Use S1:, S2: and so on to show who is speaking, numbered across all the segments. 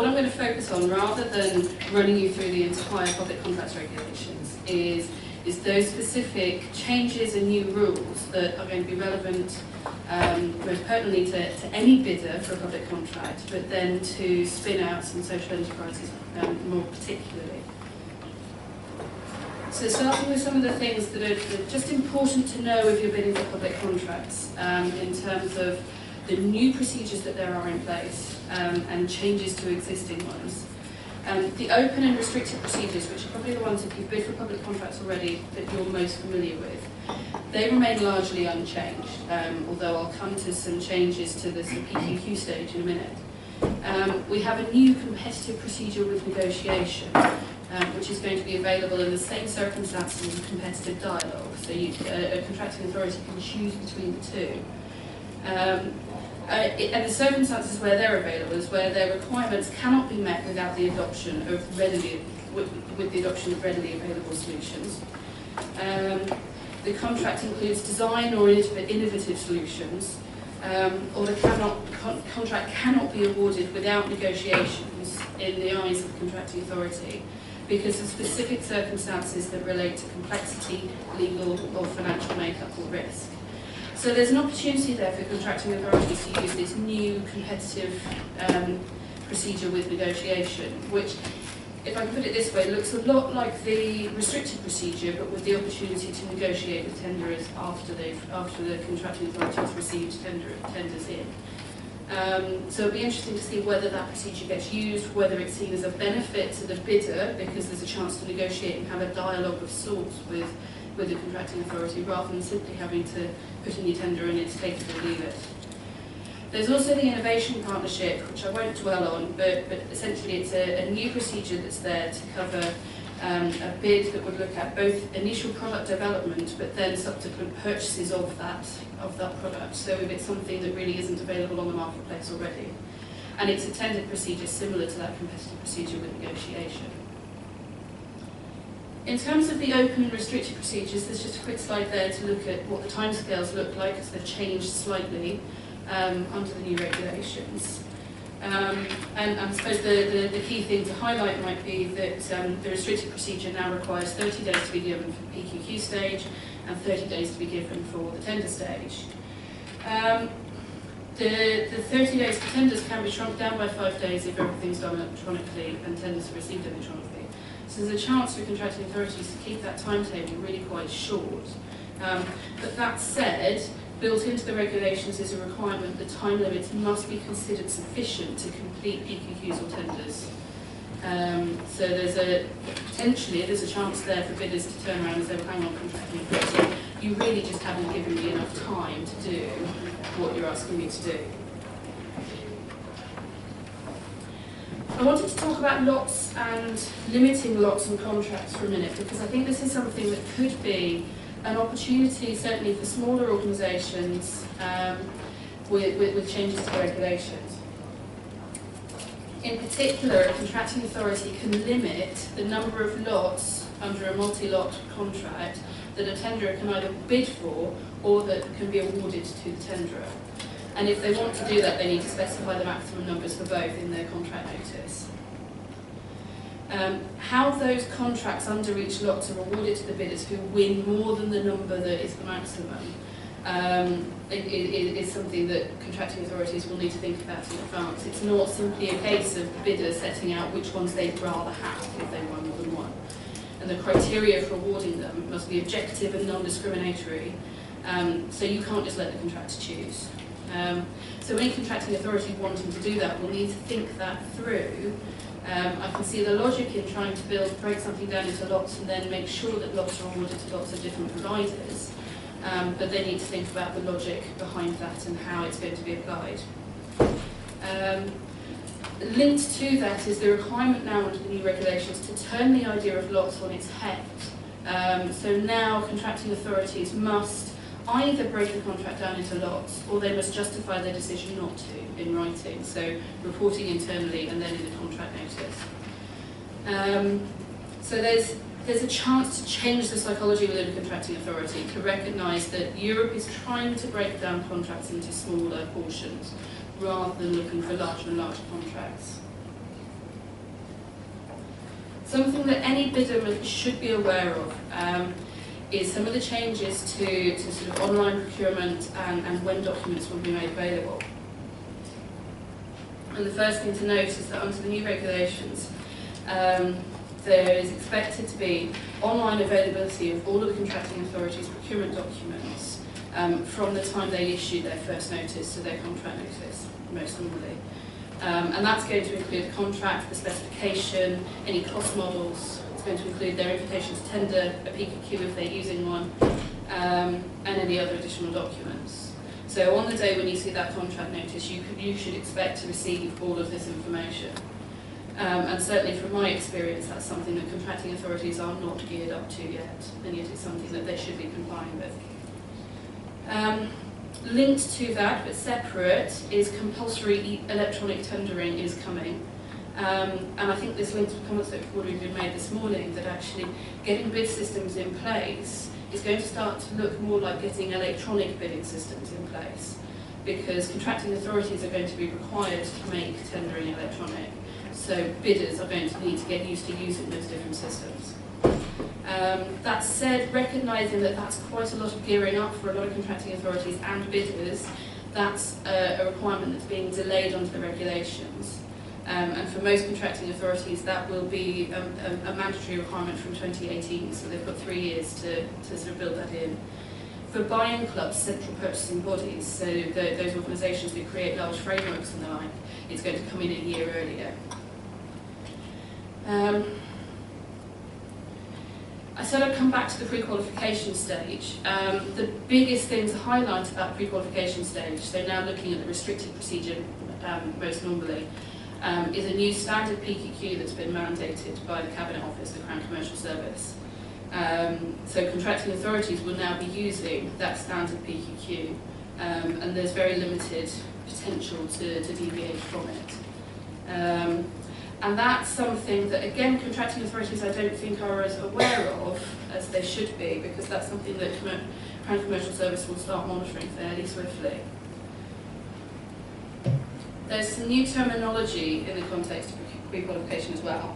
S1: what I'm going to focus on, rather than running you through the entire public contracts regulations, is those specific changes and new rules that are going to be relevant most pertinently to any bidder for a public contract, but then to spin out some social enterprises more particularly. So starting with some of the things that are just important to know if you're bidding for public contracts in terms of the new procedures that there are in place and changes to existing ones. The open and restricted procedures, which are probably the ones if you've bid for public contracts already that you're most familiar with, they remain largely unchanged, although I'll come to some changes to the PQQ stage in a minute. We have a new competitive procedure with negotiation, which is going to be available in the same circumstances as competitive dialogue, so a contracting authority can choose between the two. And the circumstances where they're available is where their requirements cannot be met without the adoption of readily available solutions. The contract includes design or innovative solutions, or the contract cannot be awarded without negotiations in the eyes of the contracting authority because of specific circumstances that relate to complexity, legal or financial makeup or risk. So there's an opportunity there for contracting authorities to use this new competitive procedure with negotiation, which, if I can put it this way, looks a lot like the restricted procedure, but with the opportunity to negotiate with tenderers after the contracting authority has received tenders in. So it'll be interesting to see whether that procedure gets used, whether it's seen as a benefit to the bidder because there's a chance to negotiate and have a dialogue of sorts with the contracting authority rather than simply having to put in your tender and it's take it or leave it. There's also the innovation partnership, which I won't dwell on, but essentially it's a new procedure that's there to cover a bid that would look at both initial product development but then subsequent purchases of that product. So if it's something that really isn't available on the marketplace already. And it's a tendered procedure similar to that competitive procedure with negotiation. In terms of the open and restricted procedures, there's just a quick slide there to look at what the timescales look like as they've changed slightly under the new regulations. And I suppose the key thing to highlight might be that the restricted procedure now requires 30 days to be given for the PQQ stage and 30 days to be given for the tender stage. The 30 days for tenders can be shrunk down by 5 days if everything's done electronically and tenders are received electronically. So there's a chance for contracting authorities to keep that timetable really quite short. But that said, built into the regulations is a requirement that time limits must be considered sufficient to complete PQQs or tenders. So potentially there's a chance there for bidders to turn around and say, well, hang on, contracting authority, you really just haven't given me enough time to do what you're asking me to do. I wanted to talk about lots and limiting lots and contracts for a minute because I think this is something that could be an opportunity, certainly for smaller organisations with changes to regulations. In particular, a contracting authority can limit the number of lots under a multi-lot contract that a tenderer can either bid for or that can be awarded to the tenderer. And if they want to do that, they need to specify the maximum numbers for both in their contract notice. How those contracts under each lot are awarded to the bidders who win more than the number that is the maximum is something that contracting authorities will need to think about in advance. It's not simply a case of the bidder setting out which ones they'd rather have if they won more than one. And the criteria for awarding them must be objective and non-discriminatory, so you can't just let the contractor choose. So any contracting authority wanting to do that will need to think that through. I can see the logic in trying to break something down into lots and then make sure that lots are awarded to lots of different providers, but they need to think about the logic behind that and how it's going to be applied. Linked to that is the requirement now under the new regulations to turn the idea of lots on its head. So now contracting authorities must either break the contract down into lots or they must justify their decision not to in writing, so reporting internally and then in the contract notice. So there's a chance to change the psychology within a contracting authority to recognise that Europe is trying to break down contracts into smaller portions rather than looking for larger and larger contracts. Something that any bidder should be aware of is some of the changes to sort of online procurement and when documents will be made available. And the first thing to note is that under the new regulations, there is expected to be online availability of all of the contracting authorities' procurement documents from the time they issue their first notice to their contract notice, most normally. And that's going to include the contract, the specification, any cost models. It's going to include their invitation to tender, a PQQ if they're using one, and any other additional documents. So on the day when you see that contract notice, you should expect to receive all of this information. And certainly from my experience, that's something that contracting authorities are not geared up to yet, and yet it's something that they should be complying with. Linked to that, but separate, is compulsory electronic tendering is coming. And I think this links to comments that have already been made this morning, that actually getting bid systems in place is going to start to look more like getting electronic bidding systems in place, because contracting authorities are going to be required to make tendering electronic. So bidders are going to need to get used to using those different systems. That said, recognising that that's quite a lot of gearing up for a lot of contracting authorities and bidders, that's a requirement that's being delayed under the regulations. And for most contracting authorities, that will be a mandatory requirement from 2018, so they've got 3 years to sort of build that in. For buying clubs, central purchasing bodies, so those organisations that create large frameworks and the like, it's going to come in a year earlier. I said I'd come back to the pre-qualification stage. The biggest thing to highlight about the pre-qualification stage, so now looking at the restricted procedure most normally, is a new standard PQQ that's been mandated by the Cabinet Office, the Crown Commercial Service. So contracting authorities will now be using that standard PQQ, and there's very limited potential to deviate from it. And that's something that, again, contracting authorities I don't think are as aware of as they should be, because that's something that Crown Commercial Service will start monitoring fairly swiftly. There's some new terminology in the context of pre-qualification as well,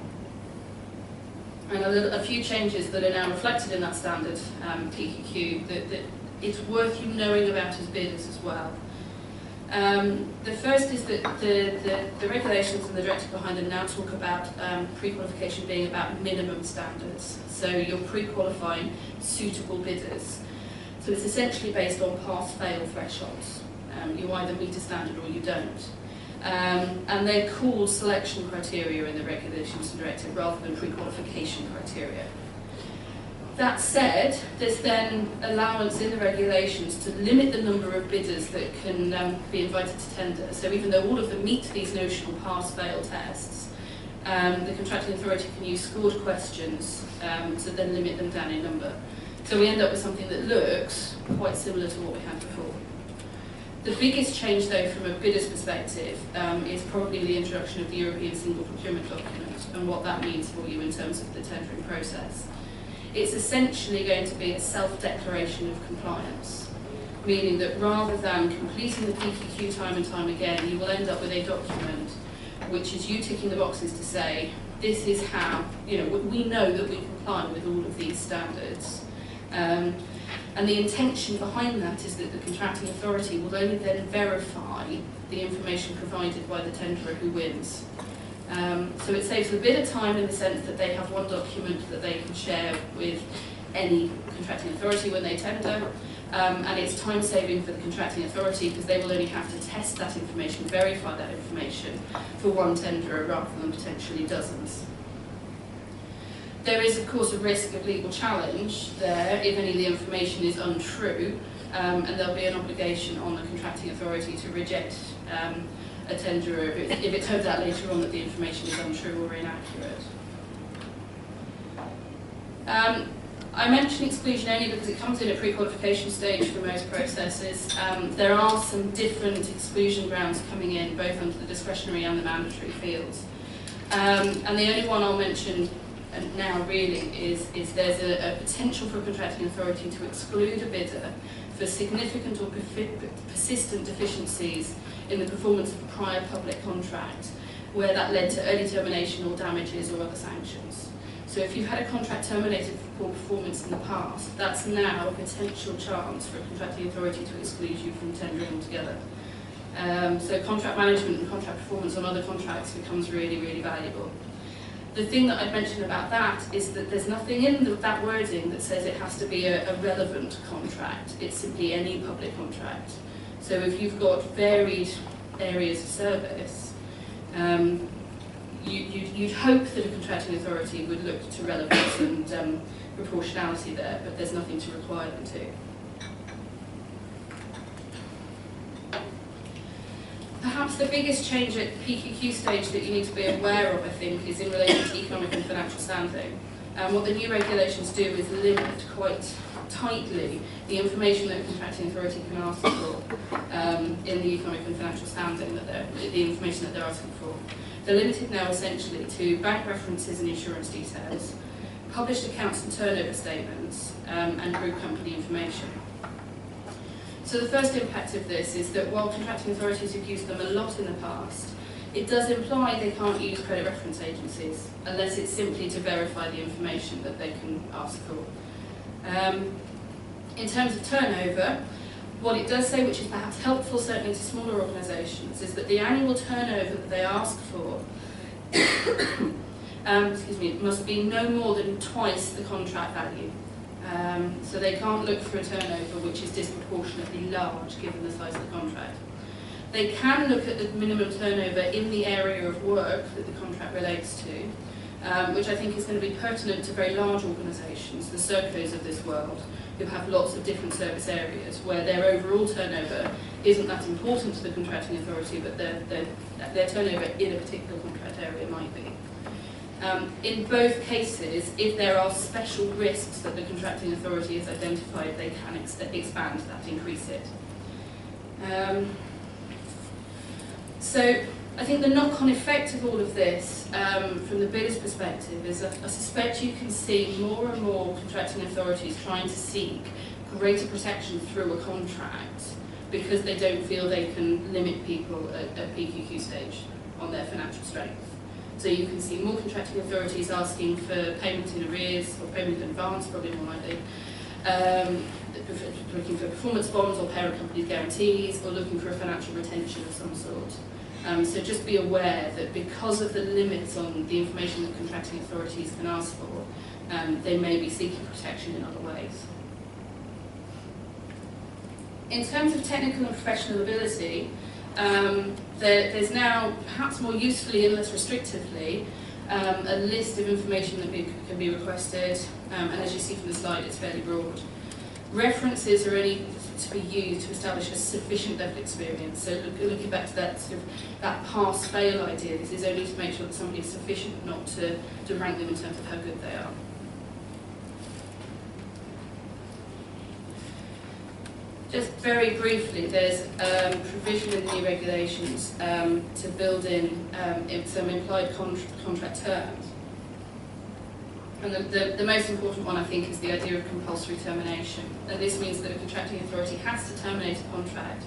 S1: and a few changes that are now reflected in that standard PQQ that it's worth you knowing about as bidders as well. The first is that the regulations and the directive behind it now talk about pre-qualification being about minimum standards. So you're pre-qualifying suitable bidders. So it's essentially based on pass-fail thresholds. You either meet a standard or you don't. And they're called selection criteria in the regulations and directive rather than pre-qualification criteria. That said, there's then allowance in the regulations to limit the number of bidders that can be invited to tender. So even though all of them meet these notional pass-fail tests, the contracting authority can use scored questions to then limit them down in number. So we end up with something that looks quite similar to what we had before. The biggest change, though, from a bidder's perspective, is probably the introduction of the European Single Procurement Document and what that means for you in terms of the tendering process. It's essentially going to be a self-declaration of compliance, meaning that rather than completing the PQQ time and time again, you will end up with a document which is you ticking the boxes to say, this is how, we know that we comply with all of these standards. And the intention behind that is that the contracting authority will only then verify the information provided by the tenderer who wins. So it saves a bit of time in the sense that they have one document that they can share with any contracting authority when they tender, and it's time saving for the contracting authority because they will only have to test that information, verify that information for one tenderer rather than potentially dozens. There is, of course, a risk of legal challenge there if any of the information is untrue, and there'll be an obligation on the contracting authority to reject a tenderer if it turns out later on that the information is untrue or inaccurate. I mention exclusion only because it comes in at pre-qualification stage for most processes. There are some different exclusion grounds coming in, both under the discretionary and the mandatory fields. And the only one I'll mention now really is there's a potential for a contracting authority to exclude a bidder for significant or persistent deficiencies in the performance of a prior public contract where that led to early termination or damages or other sanctions. So if you've had a contract terminated for poor performance in the past, that's now a potential chance for a contracting authority to exclude you from tendering altogether. So contract management and contract performance on other contracts becomes really, really valuable. The thing that I'd mention about that is that there's nothing in that wording that says it has to be a relevant contract. It's simply any public contract. So if you've got varied areas of service, you'd hope that a contracting authority would look to relevance and proportionality there, but there's nothing to require them to. Perhaps the biggest change at PQQ stage that you need to be aware of, I think, is in relation to economic and financial standing. What the new regulations do is limit quite tightly the information that a contracting authority can ask for in the economic and financial standing, the information that they're asking for. They're limited now essentially to bank references and insurance details, published accounts and turnover statements, and group company information. So the first impact of this is that while contracting authorities have used them a lot in the past, it does imply they can't use credit reference agencies unless it's simply to verify the information that they can ask for. In terms of turnover, what it does say, which is perhaps helpful certainly to smaller organisations, is that the annual turnover that they ask for must be no more than twice the contract value. So they can't look for a turnover which is disproportionately large given the size of the contract. They can look at the minimum turnover in the area of work that the contract relates to, which I think is going to be pertinent to very large organisations, the Sercos of this world, who have lots of different service areas where their overall turnover isn't that important to the contracting authority, but their turnover in a particular contract area might be. In both cases, if there are special risks that the contracting authority has identified, they can expand that, increase it. So I think the knock-on effect of all of this, from the bidder's perspective, is that I suspect you can see more and more contracting authorities trying to seek greater protection through a contract because they don't feel they can limit people at PQQ stage on their financial strength. So you can see more contracting authorities asking for payment in arrears, or payment in advance, probably more likely, looking for performance bonds or parent company guarantees, or looking for a financial retention of some sort. So just be aware that because of the limits on the information that contracting authorities can ask for, they may be seeking protection in other ways. In terms of technical and professional ability, there's now, perhaps more usefully and less restrictively, a list of information that can be requested, and as you see from the slide, it's fairly broad. References are only to be used to establish a sufficient level of experience. So looking back to that sort of that pass-fail idea, this is only to make sure that somebody is sufficient, not to rank them in terms of how good they are. Just very briefly, there's provision in the new regulations to build in some implied contract terms. And the most important one, I think, is the idea of compulsory termination. And this means that a contracting authority has to terminate a contract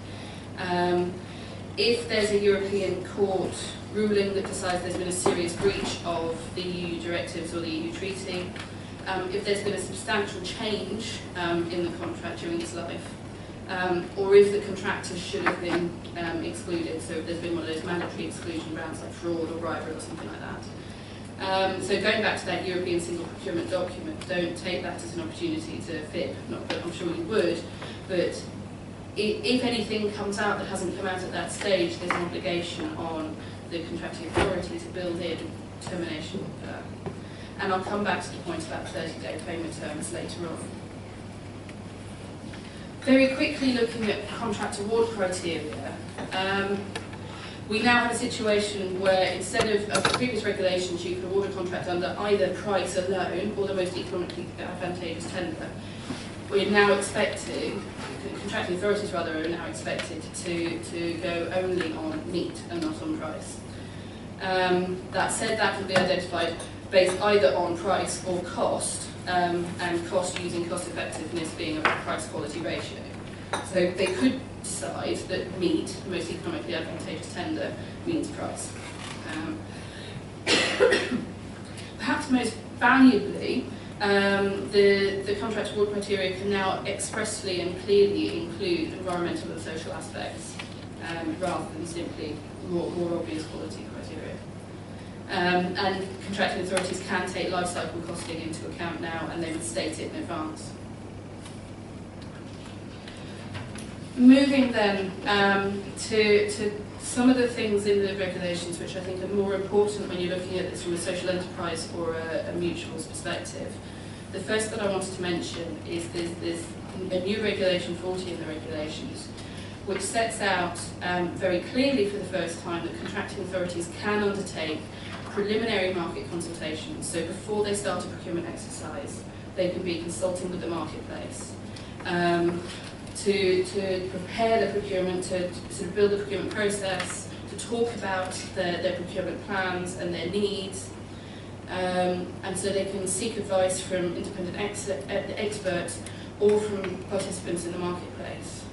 S1: if there's a European court ruling that decides there's been a serious breach of the EU directives or the EU treaty, if there's been a substantial change in the contract during its life, or if the contractor should have been excluded, so if there's been one of those mandatory exclusion grounds like fraud or bribery or something like that. So going back to that European single procurement document, don't take that as an opportunity to FIP, not that I'm sure you would, but if anything comes out that hasn't come out at that stage, there's an obligation on the contracting authority to build in termination. And I'll come back to the point about 30-day payment terms later on. Very quickly looking at contract award criteria, we now have a situation where instead of the previous regulations, you could award a contract under either price alone or the most economically advantageous tender. We're now expecting, contracting authorities rather, are now expected to go only on meat and not on price. That said, that can be identified based either on price or cost, and cost using cost effectiveness being a price quality ratio. So they could decide that meat, the most economically advantageous tender, means price. Perhaps perhaps most valuably, the contract award criteria can now expressly and clearly include environmental and social aspects, rather than simply more obvious quality criteria. And contracting authorities can take life cycle costing into account now, and they would state it in advance. Moving then to some of the things in the regulations which I think are more important when you're looking at this from a social enterprise or a mutuals perspective. The first that I wanted to mention is there's a new regulation 40 in the regulations, which sets out very clearly for the first time that contracting authorities can undertake preliminary market consultations. So before they start a procurement exercise, they can be consulting with the marketplace to prepare the procurement, to sort of build the procurement process, to talk about their procurement plans and their needs, and so they can seek advice from independent experts or from participants in the marketplace.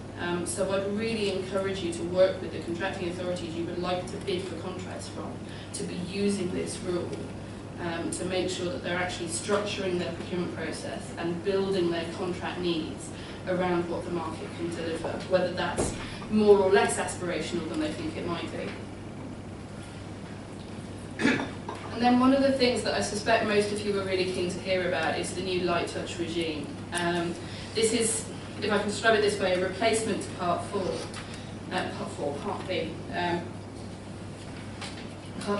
S1: So I'd really encourage you to work with the contracting authorities you would like to bid for contracts from, to be using this rule to make sure that they're actually structuring their procurement process and building their contract needs around what the market can deliver, whether that's more or less aspirational than they think it might be. And then one of the things that I suspect most of you are really keen to hear about is the new light touch regime. This is, if I can describe it this way, a replacement to Part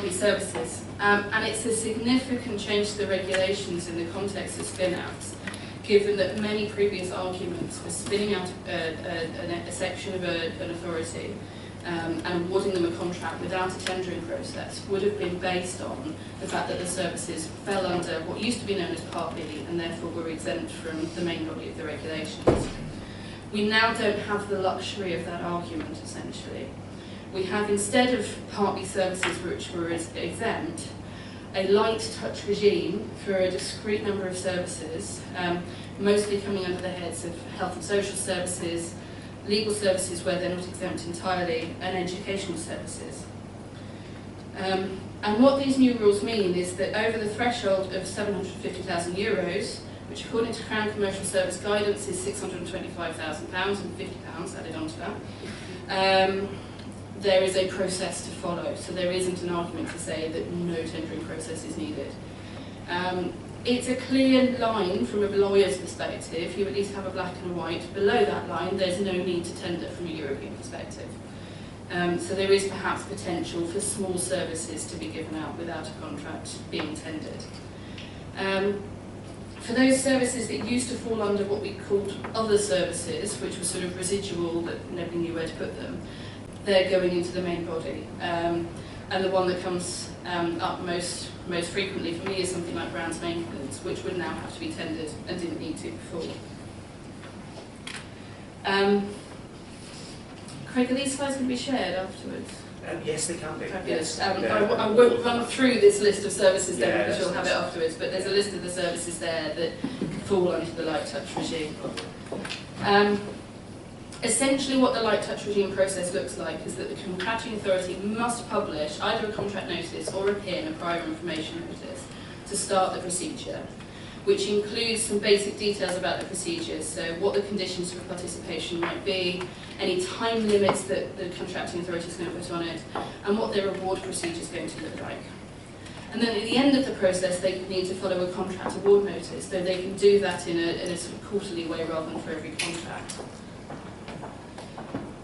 S1: B services. And it's a significant change to the regulations in the context of spin-outs, given that many previous arguments for spinning out a section of an authority and awarding them a contract without a tendering process would have been based on the fact that the services fell under what used to be known as Part B and therefore were exempt from the main body of the regulations. We now don't have the luxury of that argument, essentially. We have, instead of Part B services which were exempt, a light touch regime for a discrete number of services, mostly coming under the heads of health and social services, legal services where they're not exempt entirely, and educational services. And what these new rules mean is that over the threshold of €750,000, which according to Crown Commercial Service guidance is £625,000 and £50 added onto that, there is a process to follow. So there isn't an argument to say that no tendering process is needed. It's a clear line from a lawyer's perspective. You at least have a black and a white. Below that line, there's no need to tender from a European perspective. So there is perhaps potential for small services to be given out without a contract being tendered. For those services that used to fall under what we called other services, which were sort of residual that nobody knew where to put them, they're going into the main body. And the one that comes up most frequently for me is something like grounds maintenance, which would now have to be tendered and didn't need to before. Craig, are these slides going to be shared afterwards?
S2: Yes, they can be.
S1: Fabulous.
S2: Yes.
S1: I won't run through this list of services there because you'll have it
S2: that's
S1: afterwards, but there's a list of the services there that fall under the light touch regime. Essentially what the light touch regime process looks like is that the contracting authority must publish either a contract notice or a PIN, a prior information notice, to start the procedure, which includes some basic details about the procedures, so what the conditions for participation might be, any time limits that the contracting authority is going to put on it, and what their award procedure is going to look like. And then at the end of the process, they need to follow a contract award notice, so they can do that in a sort of quarterly way rather than for every contract.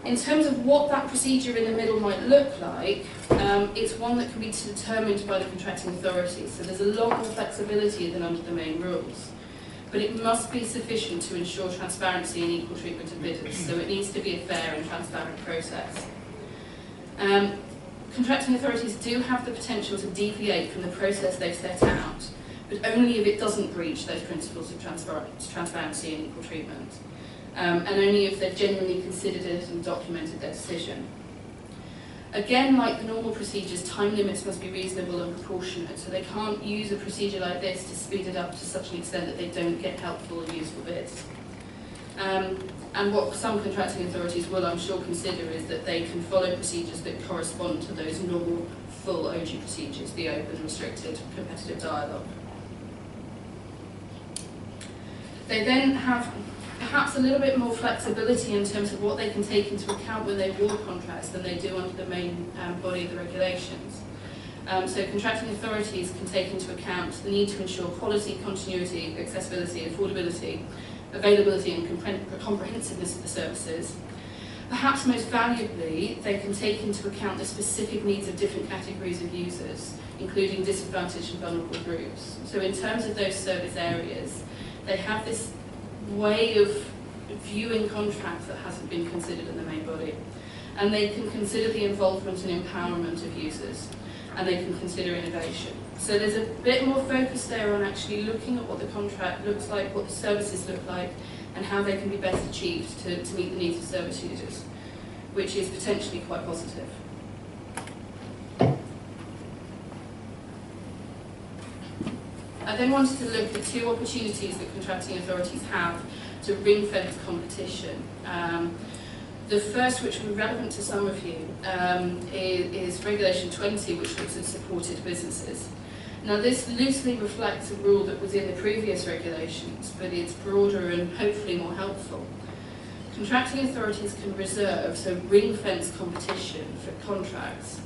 S1: In terms of what that procedure in the middle might look like, it's one that can be determined by the contracting authority, so there's a lot more flexibility than under the main rules. But it must be sufficient to ensure transparency and equal treatment of bidders, so it needs to be a fair and transparent process. Contracting authorities do have the potential to deviate from the process they've set out, but only if it doesn't breach those principles of transparency and equal treatment. And only if they've genuinely considered it and documented their decision. Again, like the normal procedures, time limits must be reasonable and proportionate, so they can't use a procedure like this to speed it up to such an extent that they don't get helpful and useful bids. And what some contracting authorities will, I'm sure, consider is that they can follow procedures that correspond to those normal full OG procedures, the open, restricted, competitive dialogue. They then have perhaps a little bit more flexibility in terms of what they can take into account when they award contracts than they do under the main body of the regulations. So contracting authorities can take into account the need to ensure quality, continuity, accessibility, affordability, availability and comprehensiveness of the services. Perhaps most valuably, they can take into account the specific needs of different categories of users, including disadvantaged and vulnerable groups. So in terms of those service areas, they have this way of viewing contracts that hasn't been considered in the main body. And they can consider the involvement and empowerment of users, and they can consider innovation. So there's a bit more focus there on actually looking at what the contract looks like, what the services look like, and how they can be best achieved to meet the needs of service users, which is potentially quite positive. I then wanted to look at two opportunities that contracting authorities have to ring-fence competition. The first, which will be relevant to some of you, is Regulation 20, which looks at supported businesses. Now, this loosely reflects a rule that was in the previous regulations, but it's broader and hopefully more helpful. Contracting authorities can reserve, so ring-fence competition for contracts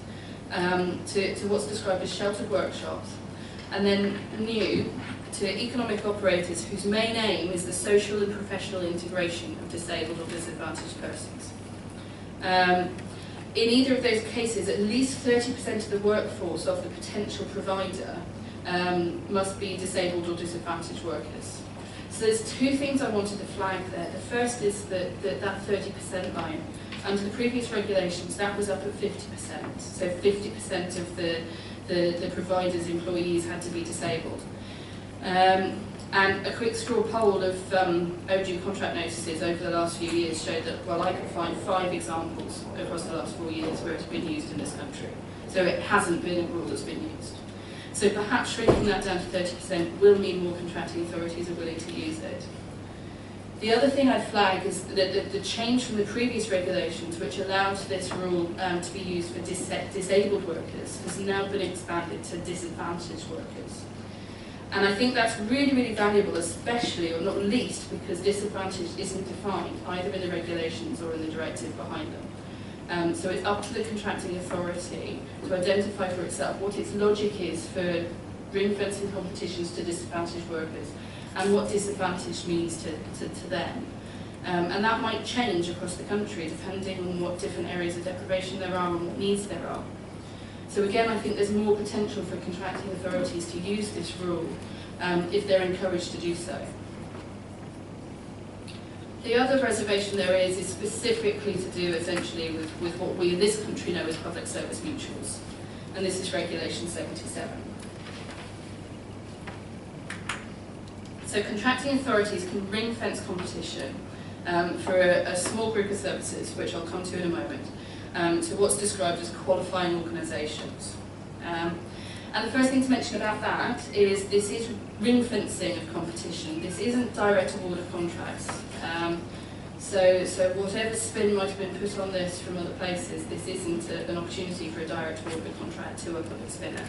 S1: to what's described as sheltered workshops, and then new to economic operators whose main aim is the social and professional integration of disabled or disadvantaged persons. In either of those cases, at least 30% of the workforce of the potential provider must be disabled or disadvantaged workers. So there's two things I wanted to flag there. The first is that 30% line. Under the previous regulations, that was up at 50%. So 50% of the provider's employees had to be disabled. And a quick straw poll of overdue contract notices over the last few years showed that, well, I could find 5 examples across the last 4 years where it's been used in this country. So it hasn't been a rule that's been used. So perhaps shrinking that down to 30% will mean more contracting authorities are willing to use it. The other thing I'd flag is that the change from the previous regulations, which allowed this rule to be used for disabled workers, has now been expanded to disadvantaged workers. And I think that's really, really valuable, especially, or not least, because disadvantage isn't defined, either in the regulations or in the directive behind them. So it's up to the contracting authority to identify for itself what its logic is for ring-fencing competitions to disadvantaged workers, and what disadvantage means to them. And that might change across the country, depending on what different areas of deprivation there are and what needs there are. So again, I think there's more potential for contracting authorities to use this rule if they're encouraged to do so. The other reservation there is specifically to do essentially with what we in this country know as public service mutuals, and this is Regulation 77. So contracting authorities can ring-fence competition for a small group of services, which I'll come to in a moment, to what's described as qualifying organisations. And the first thing to mention about that is this is ring-fencing of competition. This isn't direct award of contracts. So whatever spin might have been put on this from other places, this isn't an opportunity for a direct award of a contract to a public spinner.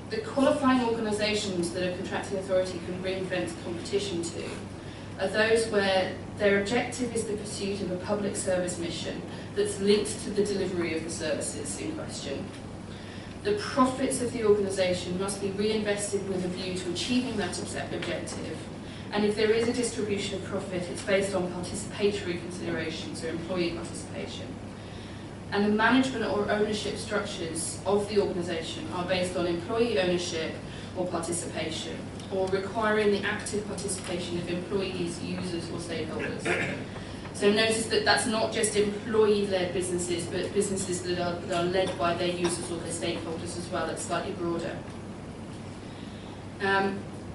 S1: The qualifying organisations that a contracting authority can ring-fence competition to are those where their objective is the pursuit of a public service mission that's linked to the delivery of the services in question. The profits of the organisation must be reinvested with a view to achieving that objective, and if there is a distribution of profit, it's based on participatory considerations or employee participation. And the management or ownership structures of the organisation are based on employee ownership or participation, or requiring the active participation of employees, users or stakeholders. So notice that that's not just employee-led businesses, but businesses that are led by their users or their stakeholders as well. It's slightly broader.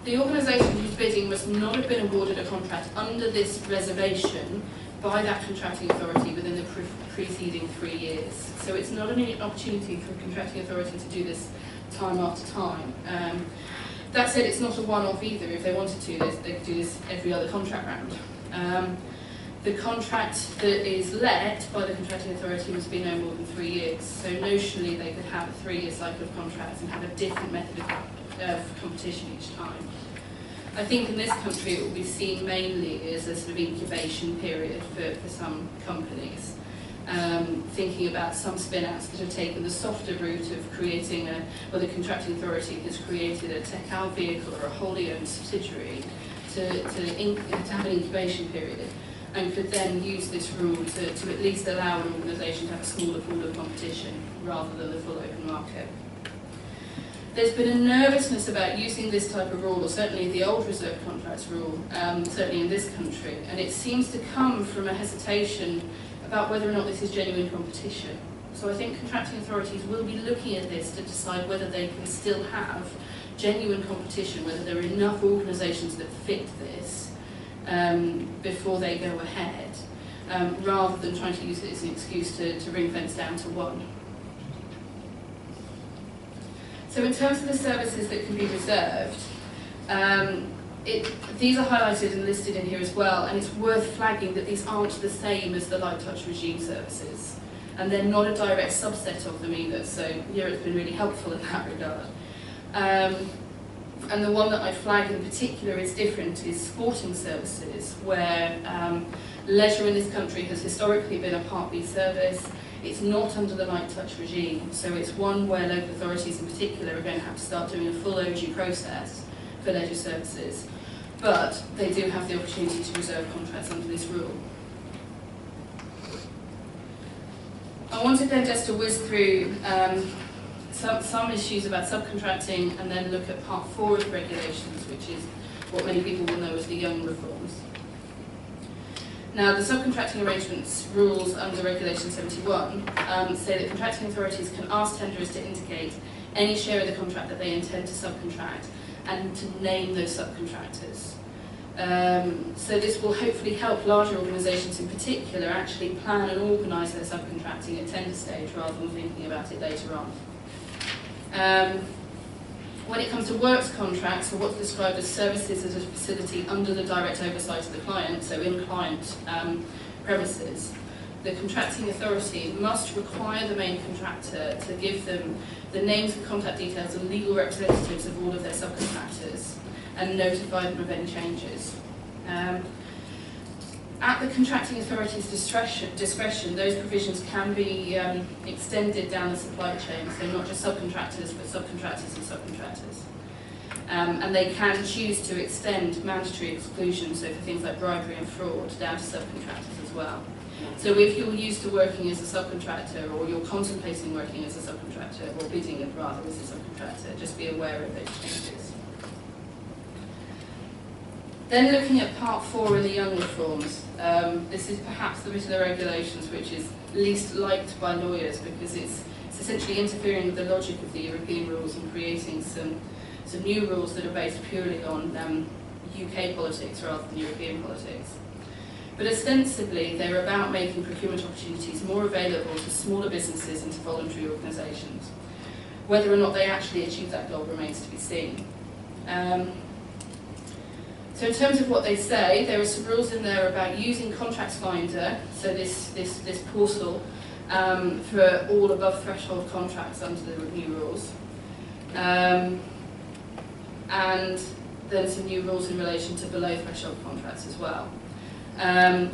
S1: The organisation whose bidding must not have been awarded a contract under this reservation by that contracting authority within the preceding 3 years. So it's not an opportunity for a contracting authority to do this time after time. That said, it's not a one-off either. If they wanted to, they could do this every other contract round. The contract that is let by the contracting authority must be no more than 3 years. So notionally, they could have a 3-year cycle of contracts and have a different method of competition each time. I think in this country it will be seen mainly as a sort of incubation period for some companies. Thinking about some spin-outs that have taken the softer route of creating the contracting authority has created a tech-out vehicle or a wholly owned subsidiary to have an incubation period, and could then use this rule to at least allow an organisation to have a smaller pool of competition rather than the full open market. There's been a nervousness about using this type of rule, or certainly the old reserve contracts rule, certainly in this country, and it seems to come from a hesitation about whether or not this is genuine competition. So I think contracting authorities will be looking at this to decide whether they can still have genuine competition, whether there are enough organisations that fit this before they go ahead, rather than trying to use it as an excuse to ring fence down to one. So in terms of the services that can be reserved, these are highlighted and listed in here as well, and it's worth flagging that these aren't the same as the light touch regime services, and they're not a direct subset of them either, so here it's been really helpful in that regard. And the one that I flag in particular is different is sporting services, where leisure in this country has historically been a Part B service. It's not under the light touch regime, so it's one where local authorities in particular are going to have to start doing a full OG process for leisure services, but they do have the opportunity to reserve contracts under this rule. I wanted then just to whiz through some issues about subcontracting and then look at Part 4 of the regulations, which is what many people will know as the Young reforms. Now, the subcontracting arrangements rules under Regulation 71 say that contracting authorities can ask tenderers to indicate any share of the contract that they intend to subcontract and to name those subcontractors. So this will hopefully help larger organisations in particular actually plan and organise their subcontracting at tender stage rather than thinking about it later on. When it comes to works contracts, or what's described as services as a facility under the direct oversight of the client, so in client premises, the contracting authority must require the main contractor to give them the names and contact details and legal representatives of all of their subcontractors and notify them of any changes. At the contracting authority's discretion, those provisions can be extended down the supply chain, so not just subcontractors, but subcontractors and subcontractors. And they can choose to extend mandatory exclusions, so for things like bribery and fraud, down to subcontractors as well. So if you're used to working as a subcontractor, or you're contemplating working as a subcontractor, or bidding it rather as a subcontractor, just be aware of those changes. Then looking at Part 4 in the Young reforms, this is perhaps the bit of the regulations which is least liked by lawyers, because it's essentially interfering with the logic of the European rules and creating some new rules that are based purely on UK politics rather than European politics. But ostensibly, they're about making procurement opportunities more available to smaller businesses and to voluntary organisations. Whether or not they actually achieve that goal remains to be seen. So in terms of what they say, there are some rules in there about using Contracts Finder, so this portal, for all above threshold contracts under the new rules. And then some new rules in relation to below threshold contracts as well. And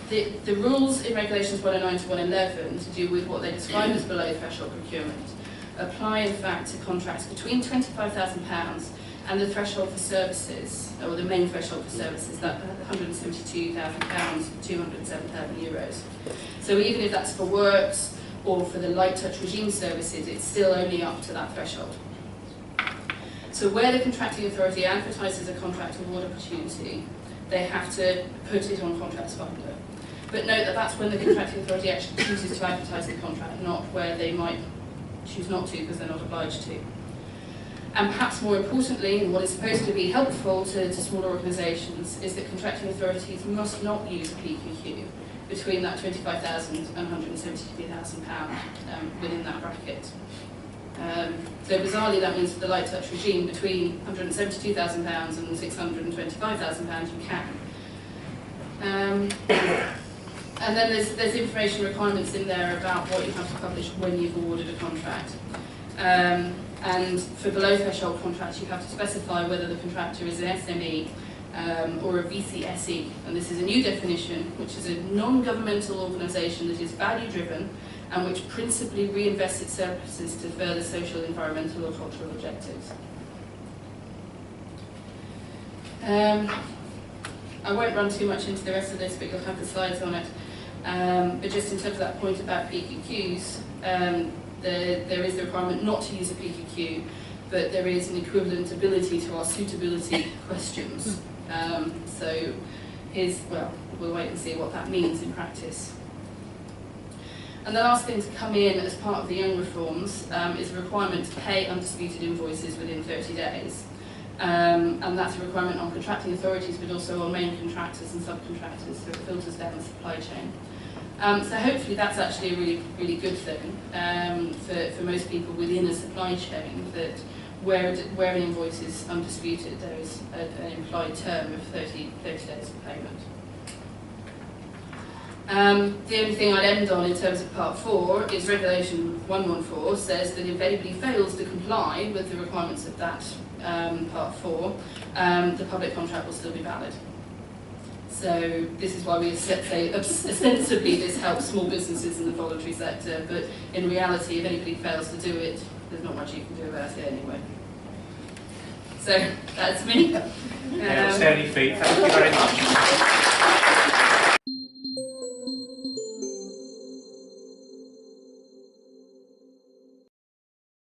S1: the rules in Regulations 109 to 111 to do with what they describe as below threshold procurement apply in fact to contracts between £25,000 and the threshold for services, or the main threshold for services, that £172,000 to €207,000. So even if that's for works or for the light touch regime services, it's still only up to that threshold. So where the contracting authority advertises a contract award opportunity, they have to put it on Contracts Finder. But note that that's when the contracting authority actually chooses to advertise the contract, not where they might choose not to because they're not obliged to. And perhaps more importantly, and what is supposed to be helpful to smaller organisations, is that contracting authorities must not use a PQQ between that £25,000 and £172,000 within that bracket. So bizarrely, that means for the light touch regime between £172,000 and £625,000 you can. And then there's information requirements in there about what you have to publish when you've awarded a contract. And for below threshold contracts, you have to specify whether the contractor is an SME or a VCSE. And this is a new definition, which is a non-governmental organisation that is value-driven and which principally reinvests its services to further social, environmental or cultural objectives. I won't run too much into the rest of this, but you'll have the slides on it. But just in terms of that point about PQQs, there is the requirement not to use a PQQ, but there is an equivalent ability to our suitability questions. So we'll wait and see what that means in practice. And the last thing to come in as part of the Young reforms is a requirement to pay undisputed invoices within 30 days. And that's a requirement on contracting authorities, but also on main contractors and subcontractors, so it filters down the supply chain. So hopefully that's actually a really, really good thing for most people within a supply chain, that where an invoice is undisputed, there is an implied term of 30 days of payment. The only thing I'd end on in terms of Part 4 is Regulation 114 says that if anybody fails to comply with the requirements of that Part 4, the public contract will still be valid. So this is why we say ostensibly this helps small businesses in the voluntary sector, but in reality, if anybody fails to do it, there's not much you can do about it anyway. So that's me.
S2: Stay on your feet. Thank you very much.